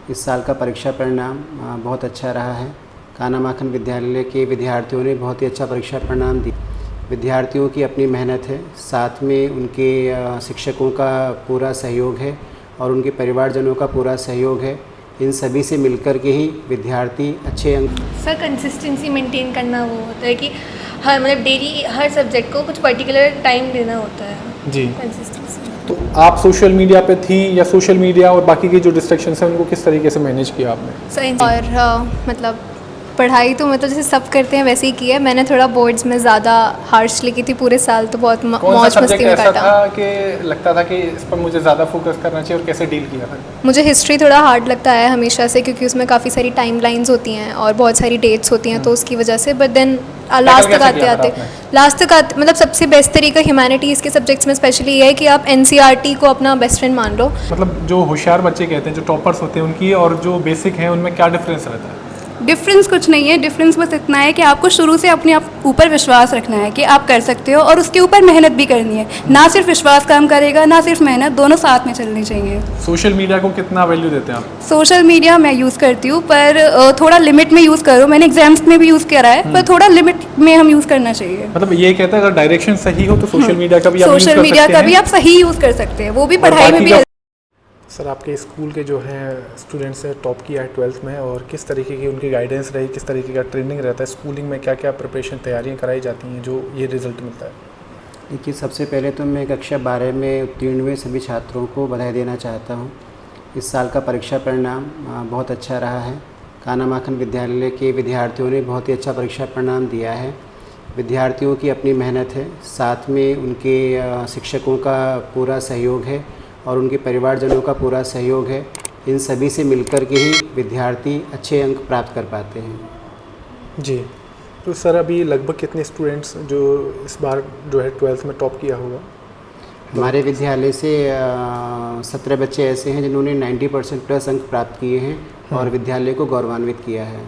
इस साल का परीक्षा परिणाम बहुत अच्छा रहा है। कान्हा माखन विद्यालय के विद्यार्थियों ने बहुत ही अच्छा परीक्षा परिणाम दिया। विद्यार्थियों की अपनी मेहनत है, साथ में उनके शिक्षकों का पूरा सहयोग है और उनके परिवारजनों का पूरा सहयोग है। इन सभी से मिलकर के ही विद्यार्थी अच्छे अंक। सर कंसिस्टेंसी मेंटेन करना वो होता है कि हर मतलब डेली हर सब्जेक्ट को कुछ पर्टिकुलर टाइम देना होता है जी। कंसिस्टेंसी। तो आप सोशल मीडिया पे थी या सोशल मीडिया और बाकी की जो डिस्ट्रैक्शंस हैं उनको किस तरीके से मैनेज किया आपने? सर और मतलब पढ़ाई तो मतलब जैसे सब करते हैं वैसे ही की है। मैंने थोड़ा बोर्ड्स में ज़्यादा हार्श लिखी थी, पूरे साल तो बहुत कौन सा मौज मस्ती सब्जेक्ट में ऐसा काटा। था कि लगता था कि इस पर मुझे ज़्यादा फोकस करना चाहिए और कैसे डील किया था? मुझे हिस्ट्री थोड़ा हार्ड लगता है हमेशा से, क्योंकि उसमें काफ़ी सारी टाइम लाइन्स होती हैं और बहुत सारी डेट्स होती हैं, तो उसकी वजह से। बट देन लास्ट तक आते मतलब सबसे बेस्ट तरीका ह्यूमैनिटीज़ के सब्जेक्ट्स में स्पेशली ये है कि आप NCERT को अपना बेस्ट फ्रेंड मान लो। मतलब जो होशियार बच्चे कहते हैं, जो टॉपर्स होते हैं, उनकी और जो बेसिक हैं उनमें क्या डिफरेंस रहता है? डिफरेंस कुछ नहीं है, डिफरेंस बस इतना है कि आपको शुरू से अपने आप ऊपर विश्वास रखना है कि आप कर सकते हो और उसके ऊपर मेहनत भी करनी है। ना सिर्फ विश्वास काम करेगा, ना सिर्फ मेहनत, दोनों साथ में चलनी चाहिए। सोशल मीडिया को कितना वैल्यू देते हैं आप? सोशल मीडिया मैं यूज़ करती हूँ, पर थोड़ा लिमिट में यूज़ करो। मैंने एग्जाम्स में भी यूज़ करा है, पर थोड़ा लिमिट में हम यूज़ करना चाहिए। मतलब ये कहता है अगर डायरेक्शन सही हो तो सोशल मीडिया का भी आप यूज़ कर सोशल मीडिया सकते का हैं। भी आप सही यूज़ कर सकते हैं, वो भी पढ़ाई में भी। सर आपके स्कूल के जो हैं स्टूडेंट्स हैं, टॉप किया है 12th में, और किस तरीके की उनकी गाइडेंस रही, किस तरीके का ट्रेनिंग रहता है स्कूलिंग में, क्या क्या प्रिपरेशन तैयारियां कराई जाती हैं जो ये रिज़ल्ट मिलता है? देखिए, सबसे पहले तो मैं कक्षा 12 में उत्तीर्ण हुए सभी छात्रों को बधाई देना चाहता हूँ। इस साल का परीक्षा परिणाम बहुत अच्छा रहा है। कान्हा माखन विद्यालय के विद्यार्थियों ने बहुत ही अच्छा परीक्षा परिणाम दिया है। विद्यार्थियों की अपनी मेहनत है, साथ में उनके शिक्षकों का पूरा सहयोग है और उनके परिवारजनों का पूरा सहयोग है। इन सभी से मिलकर के ही विद्यार्थी अच्छे अंक प्राप्त कर पाते हैं। जी। तो सर अभी लगभग कितने स्टूडेंट्स जो इस बार जो है 12th में टॉप किया होगा? हमारे विद्यालय से 17 बच्चे ऐसे हैं जिन्होंने 90% प्लस अंक प्राप्त किए हैं और विद्यालय को गौरवान्वित किया है।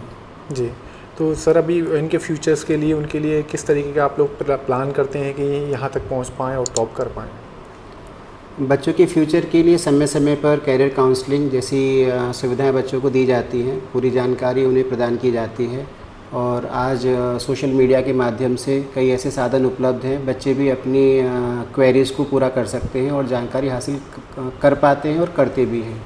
जी। तो सर अभी इनके फ्यूचर्स के लिए, उनके लिए किस तरीके का आप लोग प्लान करते हैं कि यहाँ तक पहुँच पाएँ और टॉप कर पाएँ? बच्चों के फ्यूचर के लिए समय समय पर कैरियर काउंसलिंग जैसी सुविधाएं बच्चों को दी जाती हैं, पूरी जानकारी उन्हें प्रदान की जाती है। और आज सोशल मीडिया के माध्यम से कई ऐसे साधन उपलब्ध हैं, बच्चे भी अपनी क्वेरीज़ को पूरा कर सकते हैं और जानकारी हासिल कर पाते हैं और करते भी हैं।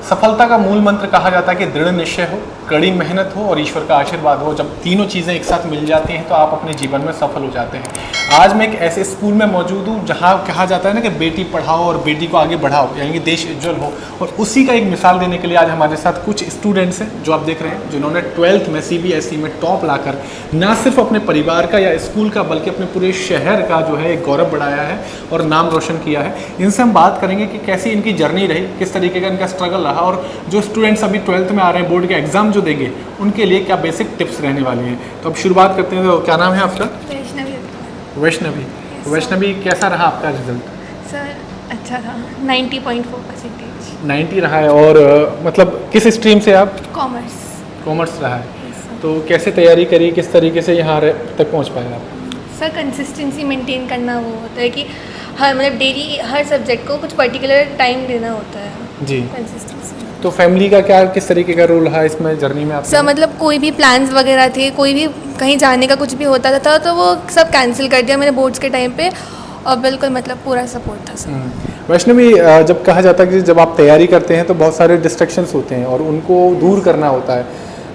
सफलता का मूल मंत्र कहा जाता है कि दृढ़ निश्चय हो, कड़ी मेहनत हो और ईश्वर का आशीर्वाद हो। जब तीनों चीज़ें एक साथ मिल जाती हैं तो आप अपने जीवन में सफल हो जाते हैं। आज मैं एक ऐसे स्कूल में मौजूद हूँ जहाँ कहा जाता है ना कि बेटी पढ़ाओ और बेटी को आगे बढ़ाओ, यानी कि देश उज्जवल हो। और उसी का एक मिसाल देने के लिए आज हमारे साथ कुछ स्टूडेंट्स हैं जो आप देख रहे हैं, जिन्होंने 12th में CBSE में टॉप लाकर ना सिर्फ अपने परिवार का या स्कूल का बल्कि अपने पूरे शहर का जो है एक गौरव बढ़ाया है और नाम रोशन किया है। इनसे हम बात करेंगे कि कैसी इनकी जर्नी रही, किस तरीके का इनका स्ट्रगल रहा, और जो स्टूडेंट्स अभी 12th में आ रहे हैं, बोर्ड के एग्जाम जो देंगे, उनके लिए क्या बेसिक टिप्स रहने वाली हैं। तो अब शुरुआत करते हैं। तो क्या नाम है आपका? वैष्णवी। वैष्णवी, कैसा रहा आपका रिजल्ट? सर अच्छा था, 90.4%। 90 रहा है। और मतलब किस स्ट्रीम से आप? कॉमर्स। कॉमर्स रहा है। तो कैसे तैयारी करी, किस तरीके से यहाँ तक पहुँच पाए आप? सर कंसिस्टेंसी मेंटेन करना वो होता है कि हर मतलब डेली हर सब्जेक्ट को कुछ पर्टिकुलर टाइम देना होता है। जी। कंसिस्टेंसी। तो फैमिली का क्या, किस तरीके का रोल रहा इसमें जर्नी में आप? सर मतलब कोई भी प्लान्स वगैरह थे, कोई भी कहीं जाने का कुछ भी होता था तो वो सब कैंसिल कर दिया मैंने बोर्ड्स के टाइम पे, और बिल्कुल मतलब पूरा सपोर्ट था सर। वैष्णवी, जब कहा जाता है कि जब आप तैयारी करते हैं तो बहुत सारे डिस्ट्रैक्शंस होते हैं और उनको दूर करना होता है,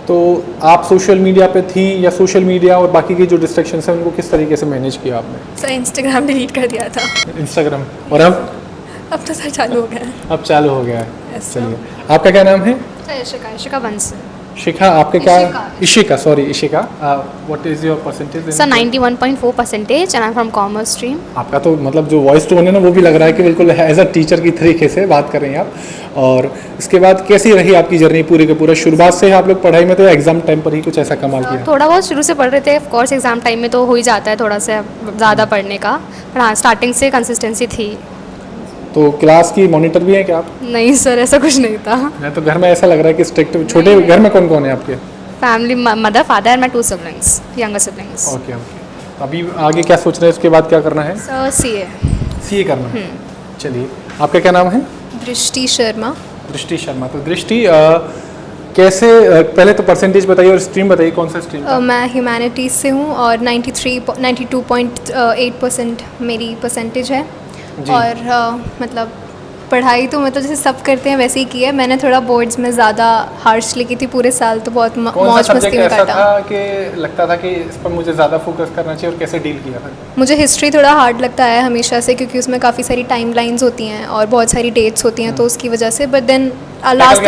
तो आप सोशल मीडिया पे थी या सोशल मीडिया और बाकी की जो डिस्ट्रैक्शंस हैं उनको किस तरीके से मैनेज किया आपने? सर इंस्टाग्राम डिलीट कर दिया था। इंस्टाग्राम। और अब तो सर चालू हो गया है। अब चालू हो गया है। Yes, sir. चलिए, आपका क्या नाम है? इशिका बंस। शिखा, आपके क्या? Ishika, sorry Ishika. What is your percentage? Sir 91.4% and I am from commerce stream. आपका तो मतलब जो वॉइस टोन है ना, वो भी लग रहा है कि बिल्कुल एज अ टीचर की तरीके से बात कर रहे हैं आप। और इसके बाद कैसी रही आपकी जर्नी पूरी के पूरा? शुरुआत से आप लोग पढ़ाई में तो एग्जाम टाइम पर ही कुछ ऐसा कमाल किया? थोड़ा बहुत शुरू से पढ़ रहे थे, ऑफ कोर्स एग्जाम टाइम में तो हो ही जाता है थोड़ा सा ज़्यादा पढ़ने का, पर हाँ स्टार्टिंग से कंसिस्टेंसी थी। तो क्लास की मॉनिटर भी हैं क्या आप? नहीं सर, ऐसा कुछ नहीं था। मैं तो घर में ऐसा लग रहा है कि स्ट्रिक्ट। छोटे घर में कौन कौन है आपके? Family, mother, father and my 2 siblings, younger siblings. Okay okay. अभी आगे क्या सोच रहे हैं, उसके बाद क्या करना है? सर CA CA करना है। चलिए, आपका क्या नाम है? दृष्टि शर्मा। दृष्टि शर्मा। तो दृष्टि कैसे पहले तो परसेंटेज बताइए और स्ट्रीम बताइए, कौन सा स्ट्रीम था? मैं ह्यूमैनिटीज़ से हूँ और 92.8% मेरी परसेंटेज है। और मतलब पढ़ाई तो मतलब जैसे सब करते हैं वैसे ही की है। मैंने थोड़ा बोर्ड्स में ज़्यादा हार्श लिखी थी पूरे साल, तो बहुत मौज मस्ती में काटा। था कि लगता था कि इस पर मुझे ज़्यादा फोकस करना चाहिए, और कैसे डील किया था? मुझे हिस्ट्री थोड़ा हार्ड लगता है हमेशा से, क्योंकि उसमें काफ़ी सारी टाइम लाइन्स होती हैं और बहुत सारी डेट्स होती हैं, तो उसकी वजह से। बट देन लास्ट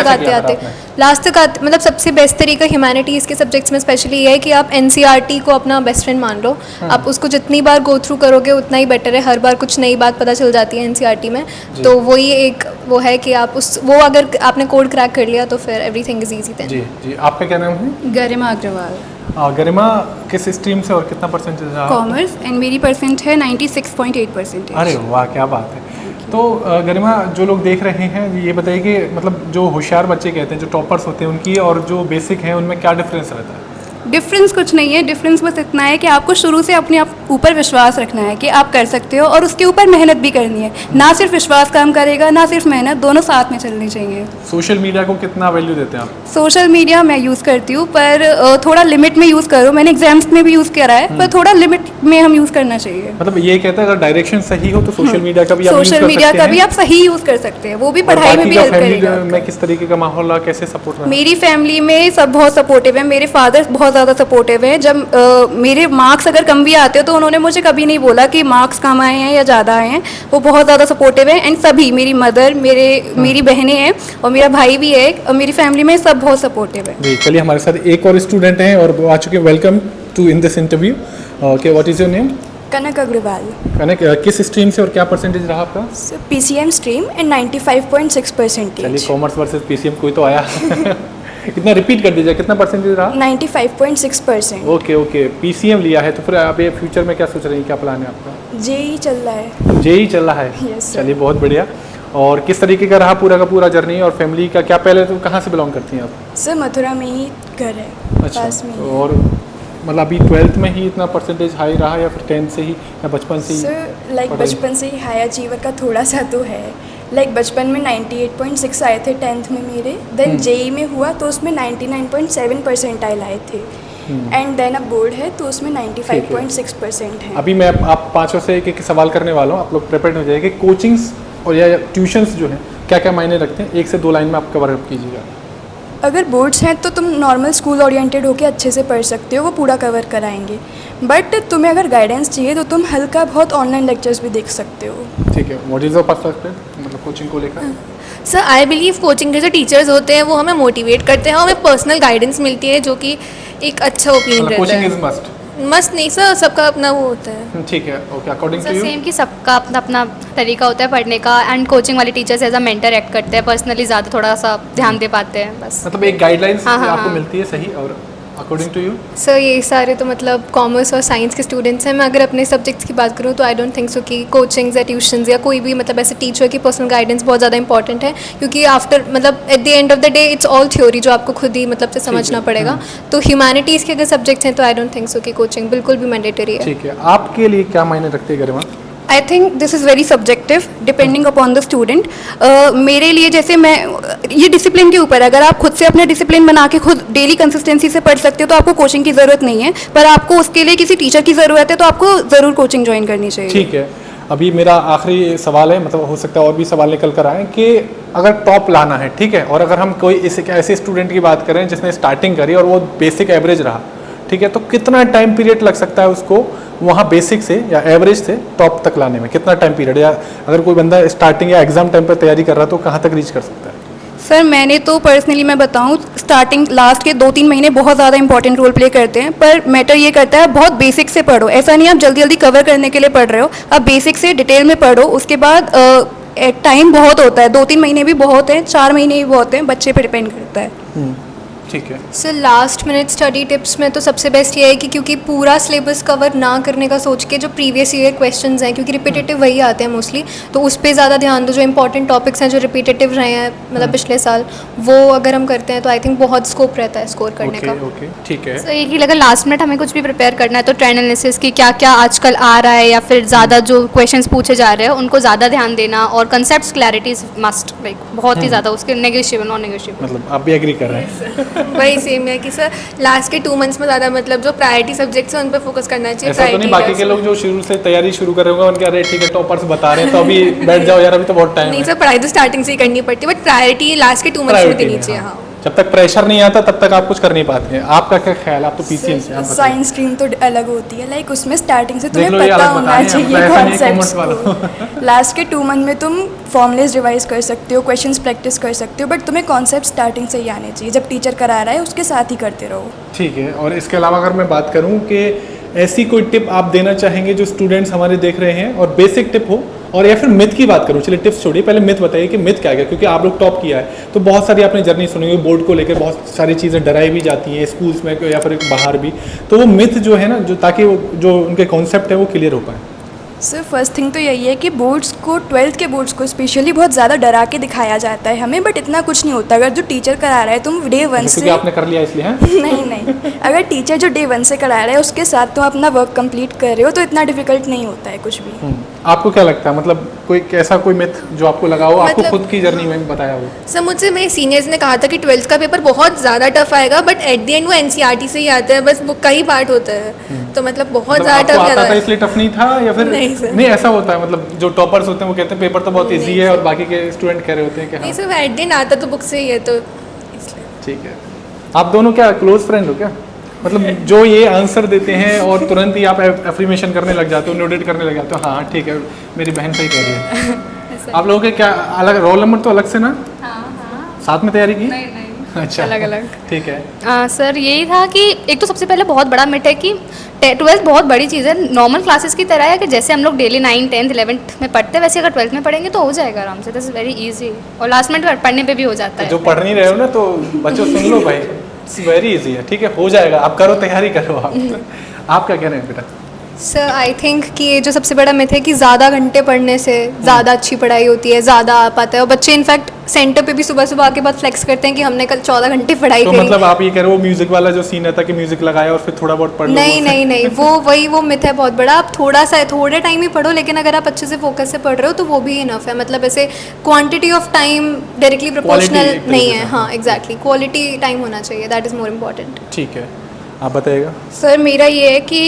तक आते मतलब सबसे बेस्ट तरीका ह्यूमैनिटीज़ के सब्जेक्ट्स में स्पेशली ये है कि आप NCERT को अपना बेस्ट फ्रेंड मान लो। आप उसको जितनी बार गो थ्रू करोगे उतना ही बेटर है। हर बार कुछ नई बात पता चल जाती है NCERT में। तो वही एक वो है कि आप वो अगर आपने कोड क्रैक कर लिया तो फिर एवरीथिंग इज ईजी देन। जी जी। आपका क्या नाम है? गरिमा अग्रवाल। गरिमा किस स्ट्रीम से और कितना परसेंटेज रहा? कॉमर्स, एंड मेरी परसेंट है 96.8%। अरे वाह, क्या बात है। तो गरिमा, जो लोग देख रहे हैं ये बताइए कि मतलब जो होशियार बच्चे कहते हैं, जो टॉपर्स होते हैं उनकी और जो बेसिक हैं उनमें क्या डिफरेंस रहता है? डिफरेंस कुछ नहीं है, डिफरेंस बस इतना है कि आपको शुरू से अपने आप ऊपर विश्वास रखना है कि आप कर सकते हो, और उसके ऊपर मेहनत भी करनी है। ना सिर्फ विश्वास काम करेगा, ना सिर्फ मेहनत, दोनों साथ में चलनी चाहिए। सोशल मीडिया को कितना वैल्यू देते हैं आप? सोशल मीडिया मैं यूज़ करती हूँ, पर थोड़ा लिमिट में यूज़ करो। मैंने एग्जाम्स में भी यूज़ करा है, पर थोड़ा लिमिट में हम यूज़ करना चाहिए। मतलब ये कहता है अगर डायरेक्शन सही हो तो सोशल मीडिया का भी आप यूज़ कर सकते हैं। सोशल मीडिया का भी आप सही यूज़ कर सकते हैं, वो भी पढ़ाई में भी हेल्प करेगा। मैं किस तरीके का माहौल रहा, कैसे सपोर्ट रहा? मेरी फैमिली में सब बहुत सपोर्टिव है। मेरे फादर बहुत ज़्यादा सपोर्टिव है। जब मेरे मार्क्स अगर कम भी आते हैं तो उन्होंने मुझे कभी नहीं बोला कि मार्क्स कम आए हैं या ज़्यादा आए हैं। वो बहुत ज़्यादा सपोर्टिव है। एंड सभी, मेरी मदर, मेरी बहनें हैं और मेरा भाई भी है, और मेरी फैमिली में सब बहुत सपोर्टिव है। जी, चलिए हमारे साथ एक और स्टूडेंट हैं और वो आ चुके हैं। Welcome to in this interview. Okay, what is your name? Kanak Agarwal. Kanak, किस स्ट्रीम से और क्या परसेंटेज रहा आपका? PCM stream and 95.6%। चलिए, कॉमर्स वर्सेस PCM कोई तो आया। कितना रिपीट कर दीजिए, कितना परसेंटेज रहा? 95.6%। ओके ओके, PCM लिया है तो फिर आप ये फ्यूचर में क्या सोच रही हैं, क्या प्लान है आपका? JEE चल रहा है। JEE चल रहा है? Yes, sir। चलिए, बहुत बढ़िया। और किस तरीके का रहा पूरा का पूरा जर्नी, और फैमिली का क्या? पहले तो कहाँ से बिलोंग करती हैं आप? सर मथुरा में ही घर है, अच्छा, पास में ही। और मतलब अभी 12th में ही इतना परसेंटेज हाई रहा या फिर 10th से ही या बचपन से ही? सर लाइक बचपन से ही हाई अचीवर का थोड़ा सा तो है। लाइक बचपन में 98.6 आए थे 10th में मेरे। देन JEE में हुआ तो उसमें 99.7 परसेंटाइल आए थे। एंड देन अब बोर्ड है तो उसमें 95.6% है। अभी मैं आप पाँचों से एक सवाल करने वाला हूँ, आप लोग प्रिपेयर हो जाइए कि कोचिंग्स और या ट्यूशन्स जो हैं क्या क्या मायने रखते हैं, 1 से 2 लाइन में आप कवर अप कीजिएगा। अगर बोर्ड्स हैं तो तुम नॉर्मल स्कूल ओरिएंटेड होकर अच्छे से पढ़ सकते हो, वो पूरा कवर कराएंगे। बट तुम्हें अगर गाइडेंस चाहिए तो तुम हल्का बहुत ऑनलाइन लेक्चर्स भी देख सकते हो। ठीक है, व्हाट इज योर पर्सपेक्टिव मतलब कोचिंग को लेकर? सर आई बिलीव कोचिंग के जो टीचर्स होते हैं वो हमें मोटिवेट करते हैं, हमें पर्सनल गाइडेंस मिलती है, जो कि एक अच्छा ओपिनियन रहता कोचिंग है। Is must? मस्त नहीं सर, सबका अपना वो होता है। ठीक है, okay. According to sir you? Same कि सबका अपना अपना तरीका होता है पढ़ने का, एंड कोचिंग वाले teachers as a mentor act करते हैं, पर्सनली ज़्यादा थोड़ा सा ध्यान दे पाते हैं बस। मतलब एक गाइडलाइंस हाँ, हाँ, आपको हाँ। मिलती है, सही। और अकॉर्डिंग टू यू? सर ये सारे तो मतलब कॉमर्स और साइंस के स्टूडेंट्स हैं। मैं अगर अपने सब्जेक्ट्स की बात करूँ तो आई डोंट थिंक सो कि कोचिंग्स या ट्यूशन्स या कोई भी मतलब ऐसे टीचर की पर्सनल गाइडेंस बहुत ज़्यादा इंपॉर्टेंट है, क्योंकि आफ्टर मतलब at the end of the day it's all theory, जो आपको खुद ही मतलब से समझना पड़ेगा। तो ह्यूमैनिटीज़ के अगर सब्जेक्ट्स हैं तो आई डोंट थिंक सो कि कोचिंग बिल्कुल भी मैंडेटरी है। ठीक है, आपके लिए क्या मायने रखते हैं Garima? I think this is very subjective depending upon the student. मेरे लिए जैसे मैं ये डिसिप्लिन के ऊपर है, अगर आप खुद से अपना डिसिप्लिन बना के खुद डेली कंसिस्टेंसी से पढ़ सकते हो तो आपको कोचिंग की ज़रूरत नहीं है, पर आपको उसके लिए किसी टीचर की ज़रूरत है तो आपको ज़रूर कोचिंग ज्वाइन करनी चाहिए। ठीक है, अभी मेरा आखिरी सवाल है, मतलब हो सकता है और भी सवाल निकल कर आए कि अगर टॉप लाना है, ठीक है, और अगर हम कोई ऐसे स्टूडेंट की बात करें जिसने स्टार्टिंग करी और वो बेसिक एवरेज रहा, ठीक है, तो कितना टाइम पीरियड लग सकता है उसको वहाँ बेसिक से या एवरेज से टॉप तक लाने में? कितना टाइम पीरियड, या अगर कोई बंदा स्टार्टिंग या एग्जाम टाइम पर तैयारी कर रहा है तो कहाँ तक रीच कर सकता है? सर मैंने तो पर्सनली मैं बताऊं, स्टार्टिंग लास्ट के 2-3 महीने बहुत ज़्यादा इंपॉर्टेंट रोल प्ले करते हैं, पर मैटर ये करता है बहुत बेसिक से पढ़ो। ऐसा नहीं आप जल्दी जल्दी कवर करने के लिए पढ़ रहे हो, आप बेसिक से डिटेल में पढ़ो। उसके बाद टाइम बहुत होता है, 2-3 महीने भी बहुत हैं, 4 महीने भी बहुत हैं, बच्चे पर डिपेंड करता है। ठीक है। Sir last minute study tips में तो सबसे बेस्ट ये है कि क्योंकि पूरा सिलेबस कवर ना करने का सोच के जो प्रीवियस ईयर क्वेश्चंस हैं, क्योंकि रिपीटेटिव वही आते हैं मोस्टली, तो उस पर ज़्यादा ध्यान दो। जो इंपॉर्टेंट टॉपिक्स हैं जो रिपीटेटिव रहे हैं मतलब पिछले साल, वो अगर हम करते हैं तो आई थिंक बहुत स्कोप रहता है स्कोर करने का। ओके ठीक है। तो एक ही लगा लास्ट मिनट हमें कुछ भी प्रिपेयर करना है तो ट्रेंड एनालिसिस की क्या क्या आजकल आ रहा है या फिर ज़्यादा जो क्वेश्चंस पूछे जा रहे हैं उनको ज़्यादा ध्यान देना, और कंसेप्ट्स क्लैरिटी मस्ट, लाइक बहुत ही ज़्यादा उसके नेगोशिएबल नॉन नेगोशिएबल। मतलब आप भी एग्री कर रहे हैं? वही सेम है कि सर लास्ट के 2 मंथ्स में ज़्यादा मतलब जो प्रायोरिटी सब्जेक्ट्स हैं उन पर फोकस करना चाहिए। ऐसा तो नहीं बाकी के लोग जो शुरू से तैयारी शुरू कर रहे होंगे उनके अरे ठीक है टॉपर्स बता रहे हैं तो अभी बैठ जाओ यार, अभी तो बहुत टाइम नहीं है। सर, पढ़ाई तो स्टार्टिंग से ही करनी पड़ती है, बट प्रायोरिटी लास्ट के 2 मंथ्स में देनी चाहिए। हाँ, जब तक प्रेशर नहीं आता तब तक आप कुछ कर नहीं पाते हैं। आपका क्या ख्याल है? आप तो पीसीएम से, आप बताइए। साइंस स्ट्रीम तो अलग होती है, लाइक उसमें स्टार्टिंग से तुम्हें देख लो, ये पता अलग बता होना रहे हैं, चाहिए ऐसा नहीं कॉन्सेप्ट्स कॉमर्स को। लास्ट के 2 मंथ में तुम फॉर्मुलेज रिवाइज कर सकते हो, क्वेश्चंस प्रैक्टिस कर सकते हो, बट तुम्हें कॉन्सेप्ट स्टार्टिंग से ही आने चाहिए। जब टीचर करा रहा है उसके साथ ही करते रहो। ठीक है। और इसके अलावा अगर मैं बात करूं कि ऐसी कोई टिप आप देना चाहेंगे जो स्टूडेंट्स हमारे देख रहे हैं, और बेसिक टिप हो, और या फिर मिथ की बात करूं, चलिए टिप्स छोड़िए, पहले मिथ बताइए कि मिथ क्या है, क्योंकि आप लोग टॉप किया है तो बहुत सारी आपने जर्नी सुनी हुई, बोर्ड को लेकर बहुत सारी चीज़ें डराई भी जाती हैं स्कूल्स में या फिर बाहर भी, तो वो मिथ जो है ना, जो ताकि वो जो उनके कॉन्सेप्ट है वो क्लियर हो पाए। सर फर्स्ट थिंग तो यही है कि बोर्ड्स को, 12th के बोर्ड्स को स्पेशली बहुत ज़्यादा डरा के दिखाया जाता है हमें, बट इतना कुछ नहीं होता। अगर जो टीचर करा रहा है तुम डे 1 से, क्योंकि आपने कर लिया इसलिए हैं? नहीं, अगर टीचर जो डे 1 से करा रहा है उसके साथ तुम अपना वर्क कंप्लीट कर रहे हो तो इतना डिफिकल्ट नहीं होता है कुछ भी। आपको क्या लगता है, मतलब कोई ऐसा कोई मिथ जो आपको लगा हो, आपको खुद की जर्नी में बताया हो? सर मुझसे मेरे सीनियर्स ने कहा था कि 12th का पेपर बहुत ज़्यादा टफ आएगा, बट एट द एंड वो एनसीईआरटी से ही आता है, बस बुक का ही पार्ट होता है, तो मतलब बहुत ज़्यादा आपको टफ आता था इसलिए टफ नहीं था, या फिर नहीं सर। नहीं ऐसा होता है, मतलब जो टॉपर्स होते हैं वो कहते हैं पेपर तो बहुत इजी है और बाकी के स्टूडेंट कह रहे होते हैं कि नहीं हाँ। सर, एट द एंड आता तो बुक से ही है, तो इसलिए। ठीक है। आप दोनों क्या क्लोज फ्रेंड हो क्या? मतलब जो ये आंसर देते हैं और तुरंत ही आप एफर्मेशन करने लग जाते हो, नोटेट करने लग जाते हो, हाँ ठीक है मेरी बहन सही कह रही है। आप लोगों के क्या अलग रोल नंबर तो अलग से ना? साथ में तैयारी की? नहीं अच्छा, अलग अलग। ठीक है। सर यही था कि एक तो सबसे पहले बहुत बड़ा मिथ है कि 12th बहुत बड़ी चीज़ है, नॉर्मल क्लासेस की तरह है कि जैसे हम लोग डेली 9, 10th, 11th में पढ़ते हैं वैसे अगर 12th में पढ़ेंगे तो हो जाएगा आराम से। दिस इज़ वेरी इजी, और लास्ट मिनट पढ़ने पे भी हो जाता है। जो पढ़ नहीं रहे हो ना तो बच्चों सुन लो भाई, इट्स वेरी इजी है, ठीक है हो जाएगा, आप करो तैयारी करो। आप क्या कह रहे हैं बेटा? सर आई थिंक कि ये जो सबसे बड़ा मिथ है कि ज़्यादा घंटे पढ़ने से ज़्यादा अच्छी पढ़ाई होती है, ज़्यादा आ पाता है, और बच्चे इनफैक्ट सेंटर पे भी सुबह सुबह आके बाद फ्लेक्स करते हैं कि हमने कल 14 घंटे पढ़ाई तो करी। मतलब आप ये कह रहे हो म्यूजिक वाला जो सीन रहता है कि म्यूजिक लगाया और फिर थोड़ा बहुत पढ़ लो? नहीं वो मिथ है बहुत बड़ा। आप थोड़े टाइम ही पढ़ो, लेकिन अगर आप अच्छे से फोकस से पढ़ रहे हो तो वो भी इनफ है। मतलब ऐसे quantity of time directly proportional नहीं है। हाँ एग्जैक्टली, क्वालिटी टाइम होना चाहिए, दैट इज़ मोर इम्पॉर्टेंट। ठीक है, आप बताइएगा। सर मेरा ये है कि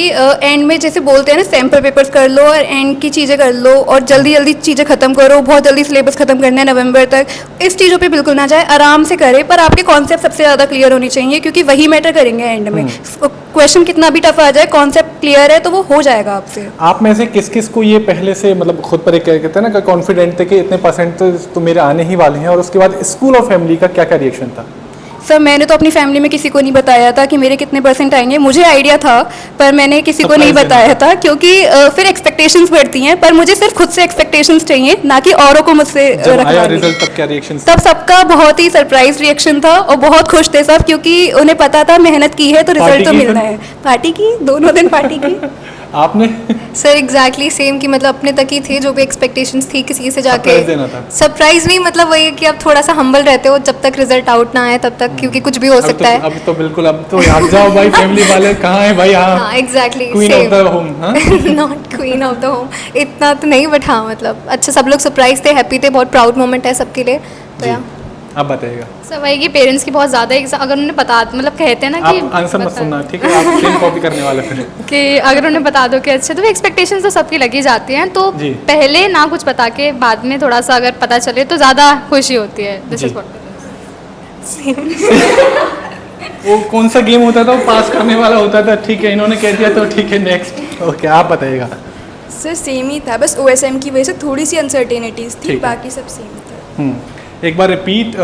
एंड में जैसे बोलते हैं ना सैम्पल पेपर्स कर लो और एंड की चीज़ें कर लो और जल्दी जल्दी चीज़ें ख़त्म करो, बहुत जल्दी सिलेबस ख़त्म करना है नवंबर तक, इस चीज़ों पे बिल्कुल ना जाए, आराम से करें, पर आपके कॉन्सेप्ट सबसे ज़्यादा क्लियर होनी चाहिए क्योंकि वही मैटर करेंगे एंड में। क्वेश्चन कितना भी टफ आ जाए, कॉन्सेप्ट क्लियर है तो वो हो जाएगा आपसे। आप में से किस किस को ये पहले से मतलब खुद पर एक कहते हैं ना कॉन्फिडेंट थे कि इतने परसेंट तो मेरे आने ही वाले हैं, और उसके बाद स्कूल और फैमिली का क्या क्या रिएक्शन था? सर मैंने तो अपनी फैमिली में किसी को नहीं बताया था कि मेरे कितने परसेंट आएंगे, मुझे आइडिया था पर मैंने किसी को नहीं बताया था क्योंकि फिर एक्सपेक्टेशंस बढ़ती हैं, पर मुझे सिर्फ खुद से एक्सपेक्टेशंस चाहिए ना कि औरों को मुझसे रखना। रिजल्ट तब क्या रिएक्शन? तब सबका बहुत ही सरप्राइज रिएक्शन था और बहुत खुश थे सब क्योंकि उन्हें पता था मेहनत की है तो रिजल्ट तो मिलना है। पार्टी की, दोनों दिन पार्टी की। आपने? सर एग्जैक्टली सेम कि मतलब अपने तक ही थे, जो भी एक्सपेक्टेशंस थी किसी से जाके सरप्राइज देना था। सरप्राइज नहीं, मतलब वही है कि आप थोड़ा सा हम्बल रहते हो जब तक रिजल्ट आउट ना आए तब तक, क्योंकि कुछ भी हो सकता है। अब तो बिल्कुल, अब तो याद जाओ भाई फैमिली वाले कहाँ हैं भाई? हाँ exactly, queen of the home. Not queen of the home इतना तो नहीं, बट हाँ मतलब अच्छा सब लोग सरप्राइज थे, हैप्पी थे, बहुत प्राउड मोमेंट है सबके लिए। तो यार आप बताइएगा। सर वही कि पेरेंट्स की बहुत ज़्यादा अगर उन्हें बता, मतलब कहते हैं ना कि आप आंसर मत सुनना, ठीक है? आप सेम कॉपी करने वाले फिर कि अगर उन्हें बता दो कि अच्छे, तो एक्सपेक्टेशंस तो सबकी लगी जाती हैं, तो जी। पहले ना कुछ बता के बाद में थोड़ा सा अगर पता चले तो ज़्यादा खुशी होती है। This ji. इज वो कौन सा गेम होता था? वो पास करने वाला होता था, ठीक है इन्होंने कह दिया तो ठीक है नेक्स्ट। ओके, आप बताइएगा। सर सेम ही था, बस OSM की वजह से थोड़ी सी अनसर्टेनिटीज थी, ठीक है। बाकी सब सेम था। एक बार रिपीट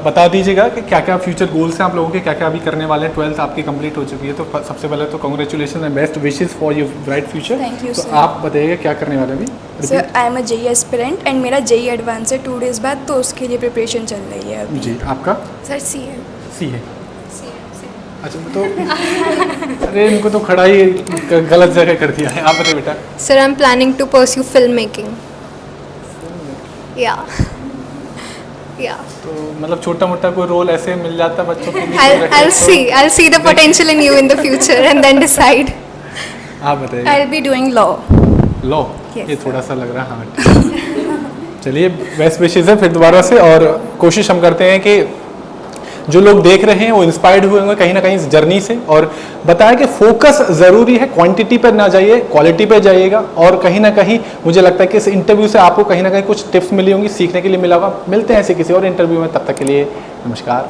बता दीजिएगा कि क्या क्या फ्यूचर गोल्स हैं आप लोगों के, क्या क्या अभी करने वाले हैं। 12th आपकी कंप्लीट हो चुकी है, तो सबसे पहले तो congratulation and best wishes for your bright future. Thank you, तो sir. आप बताइएगा क्या करने वाले हैं अभी? Sir I am a JEE aspirant and मेरा JEE एडवांस है 2 डेज़ बाद, तो उसके लिए प्रिपरेशन चल रही है अभी। जी, आपका? सर सी है। सी है। अच्छा तो अरे इनको तो खड़ा ही गलत जगह कर दिया है। आप बताइए बेटा। Sir, I'm planning to pursue filmmaking. Yeah. Yeah. तो मतलब छोटा मोटा कोई रोल ऐसे मिल जाता बच्चों के लिए? I'll see the potential in you in the future and then decide. आप बताइए। I will be doing law. Low Yes, ये थोड़ा सा लग रहा है। हाँ चलिए बेस्ट विशेज़ है फिर दोबारा से, और कोशिश हम करते हैं कि जो लोग देख रहे हैं वो इंस्पायर्ड हुए होंगे कहीं ना कहीं इस जर्नी से, और बताया कि फोकस ज़रूरी है, क्वांटिटी पर ना जाइए क्वालिटी पर जाइएगा। और कहीं ना कहीं मुझे लगता है कि इस इंटरव्यू से आपको कहीं ना कहीं कुछ टिप्स मिली होंगी, सीखने के लिए मिला होगा। मिलते हैं ऐसे किसी और इंटरव्यू में, तब तक के लिए नमस्कार।